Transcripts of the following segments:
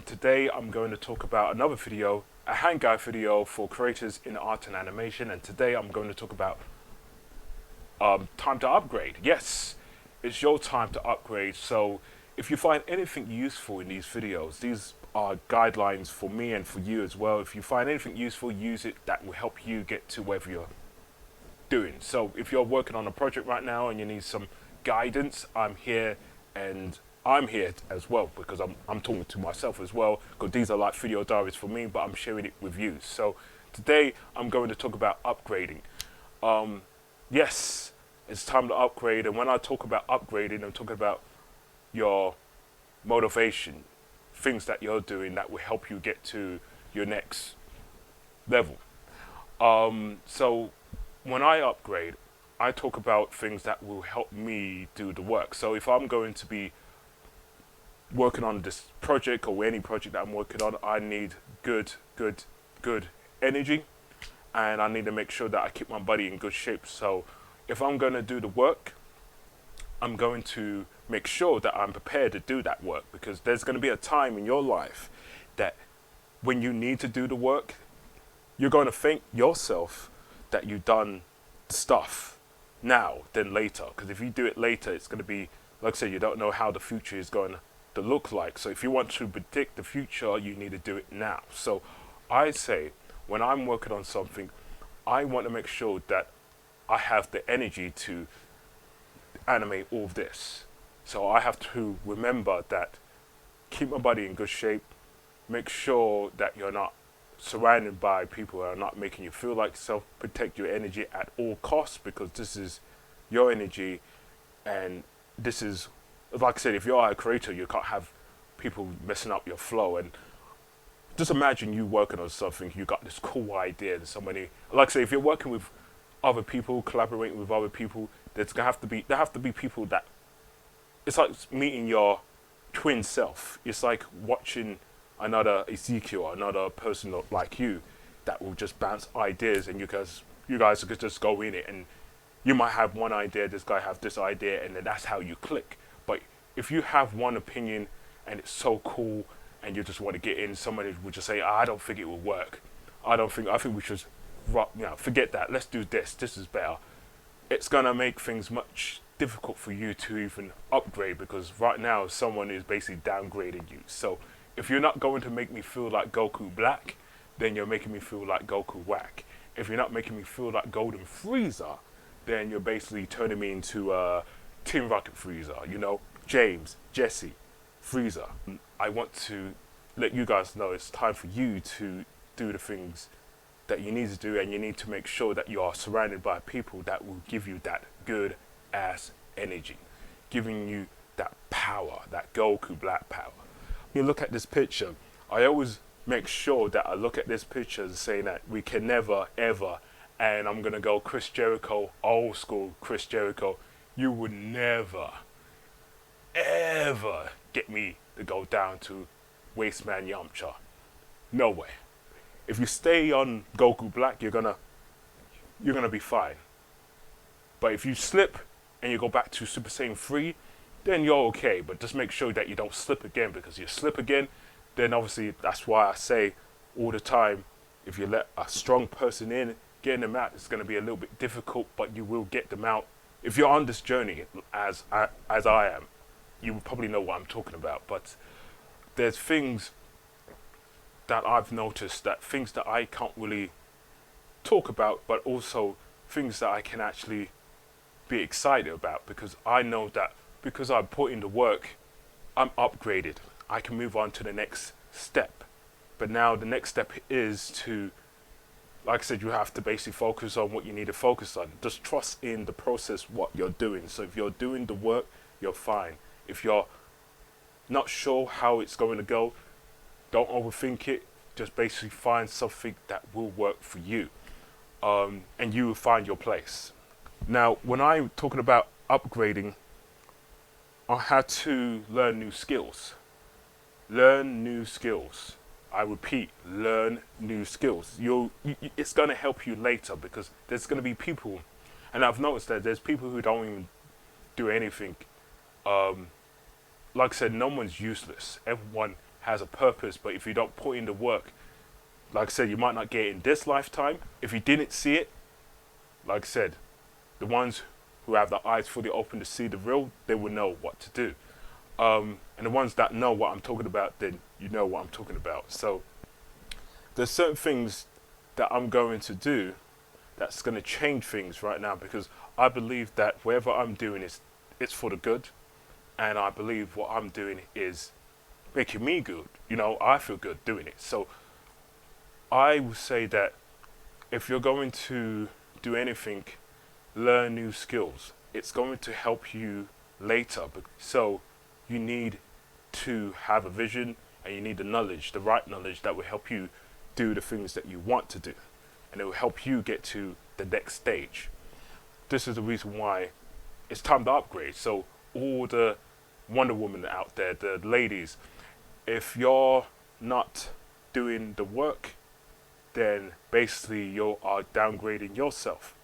Today I'm going to talk about another video, a hand guide video for creators in art and animation, and today I'm going to talk about time to upgrade. Yes, it's your time to upgrade. So if you find anything useful in these videos, these are guidelines for me and for you as well. If you find anything useful, use it. That will help you get to wherever you're doing. So if you're working on a project right now and you need some guidance, I'm here, and I'm here as well because I'm talking to myself as well, because these are like video diaries for me, but I'm sharing it with you. So today I'm going to talk about upgrading. Yes, it's time to upgrade, and when I talk about upgrading, I'm talking about your motivation, things that you're doing that will help you get to your next level. So when I upgrade, I talk about things that will help me do the work. So if I'm going to be working on this project or any project that I'm working on, I need good energy, and I need to make sure that I keep my body in good shape. So if I'm going to do the work, I'm going to make sure that I'm prepared to do that work, because there's going to be a time in your life that when you need to do the work, you're going to thank yourself that you've done stuff now than later. Because if you do it later, it's going to be, like I said, you don't know how the future is going to look like. So if you want to predict the future, you need to do it now. So I say, when I'm working on something, I want to make sure that I have the energy to animate all of this. So I have to remember that, keep my body in good shape, make sure that you're not surrounded by people who are not making you feel like yourself, protect your energy at all costs, because this is your energy, and this is, like I said, if you're a creator, you can't have people messing up your flow. And just imagine you working on something, you got this cool idea, and somebody, like I say, if you're working with other people, collaborating with other people, there have to be people that, it's like meeting your twin self. It's like watching another Ezekiel, another person like you, that will just bounce ideas, and you guys could just go in it, and you might have one idea, this guy have this idea, and then that's how you click. But if you have one opinion and it's so cool, and you just want to get in, somebody would just say, I don't think it will work. I think we should, forget that. Let's do this. This is better. It's gonna make things much difficult for you to even upgrade, because right now someone is basically downgrading you. So if you're not going to make me feel like Goku Black, then you're making me feel like Goku Whack. If you're not making me feel like Golden Frieza, then you're basically turning me into Team Rocket Frieza, James, Jesse, Frieza. I want to let you guys know it's time for you to do the things that you need to do, and you need to make sure that you are surrounded by people that will give you that good ass energy, giving you that power, that Goku Black power. You look at this picture, I always make sure that I look at this picture and say that we can never ever, and I'm gonna go Chris Jericho, old school Chris Jericho, you would never ever get me to go down to Wasteman Yamcha. No way. If you stay on Goku Black, you're gonna be fine. But if you slip and you go back to Super Saiyan 3, then you're okay. But just make sure that you don't slip again, because you slip again, then obviously that's why I say all the time, if you let a strong person in, getting them out is going to be a little bit difficult, but you will get them out. If you're on this journey, as I am, you will probably know what I'm talking about. But there's things that I've noticed, that things that I can't really talk about, but also things that I can actually be excited about, because I know that because I put in the work, I'm upgraded. I can move on to the next step. But now the next step is to, like I said, you have to basically focus on what you need to focus on. Just trust in the process, what you're doing. So if you're doing the work, you're fine. If you're not sure how it's going to go, don't overthink it. Just basically find something that will work for you, and you will find your place. Now, when I'm talking about upgrading, I had to learn new skills. Learn new skills. I repeat, learn new skills. It's going to help you later, because there's going to be people, and I've noticed that there's people who don't even do anything. Like I said, no one's useless. Everyone has a purpose, but if you don't put in the work, like I said, you might not get it in this lifetime. If you didn't see it, like I said, the ones who have their eyes fully open to see the real, they will know what to do. And the ones that know what I'm talking about, then you know what I'm talking about. So there's certain things that I'm going to do that's going to change things right now, because I believe that whatever I'm doing it's for the good, and I believe what I'm doing is making me good. You know, I feel good doing it. So I would say that if you're going to do anything, learn new skills. It's going to help you later. So you need to have a vision, and you need the knowledge, the right knowledge that will help you do the things that you want to do, and it will help you get to the next stage. This is the reason why it's time to upgrade. So all the Wonder Woman out there, the ladies, if you're not doing the work, then basically you are downgrading yourself,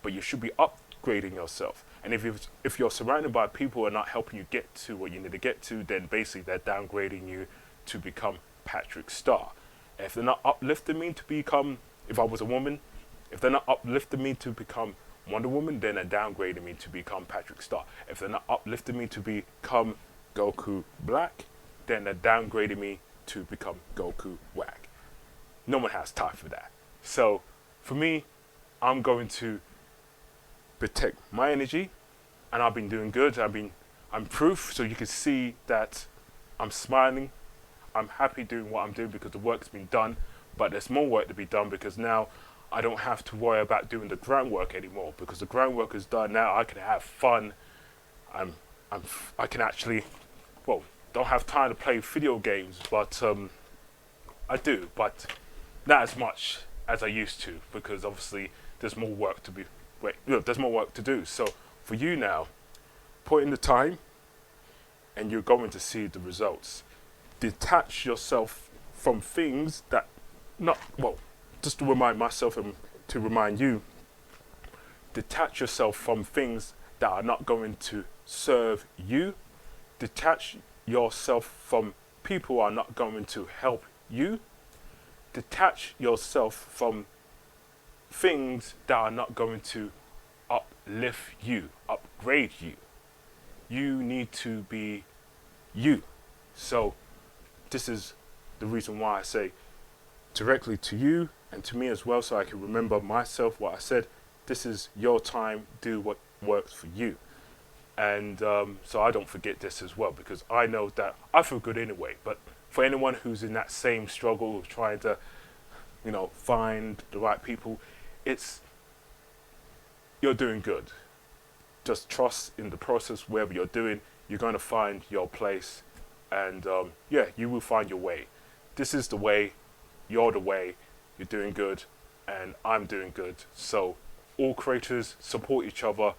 but you should be upgrading yourself. And if you're surrounded by people who are not helping you get to what you need to get to, then basically they're downgrading you to become Patrick Star. And if they're not uplifting me to become, if I was a woman, if they're not uplifting me to become Wonder Woman, then they're downgrading me to become Patrick Star. If they're not uplifting me to become Goku Black, then they're downgrading me to become Goku Whack. No one has time for that. So for me, I'm going to protect my energy, and I've been doing good. I'm proof, so you can see that I'm smiling. I'm happy doing what I'm doing because the work's been done, but there's more work to be done, because now I don't have to worry about doing the groundwork anymore, because the groundwork is done. Now I can have fun. I can actually, well, don't have time to play video games, but I do, but not as much as I used to, because obviously there's more work to be, there's more work to do. So for you now, put in the time, and you're going to see the results. Detach yourself from things that, just to remind myself and to remind you, detach yourself from things that are not going to serve you. Detach yourself from people who are not going to help you. Detach yourself from things that are not going to uplift you, upgrade you. You need to be you. So this is the reason why I say directly to you and to me as well, so I can remember myself what I said. This is your time. Do what works for you. And so I don't forget this as well, because I know that I feel good anyway. But for anyone who's in that same struggle of trying to, find the right people, you're doing good. Just trust in the process. Wherever you're doing, you're going to find your place, and you will find your way. This is the way. You're the way. You're doing good, and I'm doing good. So all creators support each other,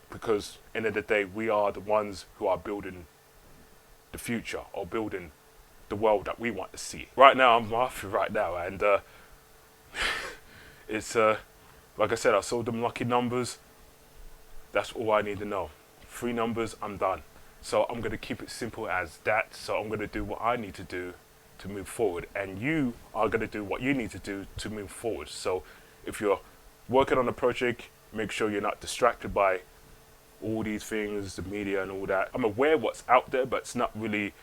because end of the day, we are the ones who are building the future, or building the world that we want to see. Right now, I'm laughing right now, and it's like I said, I saw them lucky numbers. That's all I need to know. 3 numbers, I'm done. So I'm going to keep it simple as that. So I'm going to do what I need to do to move forward, and you are going to do what you need to do to move forward. So if you're working on a project, make sure you're not distracted by all these things, the media and all that. I'm aware what's out there, but it's not really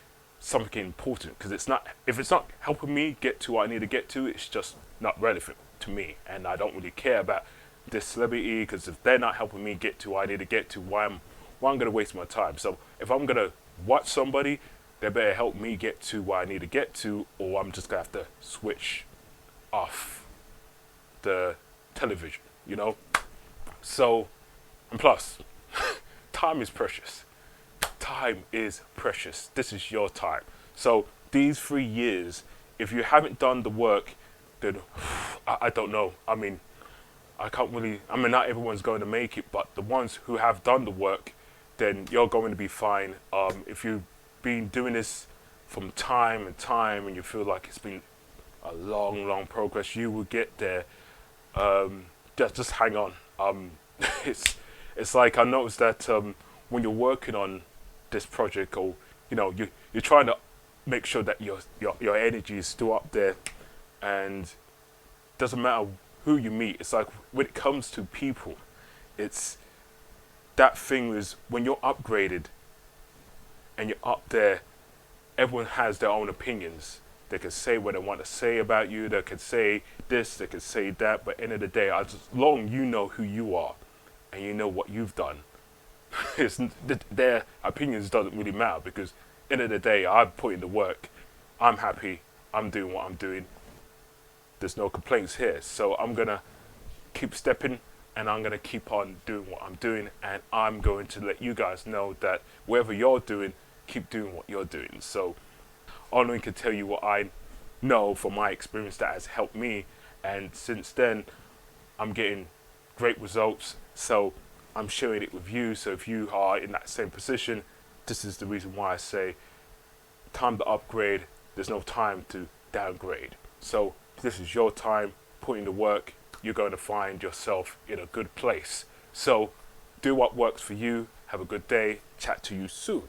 something important, because if it's not helping me get to what I need to get to, it's just not relevant to me. And I don't really care about this celebrity, because if they're not helping me get to what I need to get to, why am I going to waste my time? So if I'm going to watch somebody, they better help me get to what I need to get to, or I'm just going to have to switch off the television, So, and plus, time is precious. Time is precious. This is your time. So these 3 years, if you haven't done the work, then I don't know. I mean, not everyone's going to make it, but the ones who have done the work, then you're going to be fine. If you've been doing this from time and time, and you feel like it's been a long progress, you will get there. Just hang on. It's like I noticed that when you're working on this project, or you're trying to make sure that your energy is still up there, and doesn't matter who you meet. It's like when it comes to people, it's that thing is when you're upgraded and you're up there, everyone has their own opinions. They can say what they want to say about you. They can say this, they can say that. But end of the day, as long you know who you are and you know what you've done, their opinions doesn't really matter, because end of the day, I've put in the work. I'm happy. I'm doing what I'm doing. There's no complaints here. So I'm going to keep stepping, and I'm going to keep on doing what I'm doing. And I'm going to let you guys know that whatever you're doing, keep doing what you're doing. So I only can tell you what I know from my experience that has helped me. And since then, I'm getting great results. So I'm sharing it with you. So if you are in that same position, this is the reason why I say time to upgrade. There's no time to downgrade. So this is your time. Put in the work. You're going to find yourself in a good place. So do what works for you. Have a good day. Chat to you soon.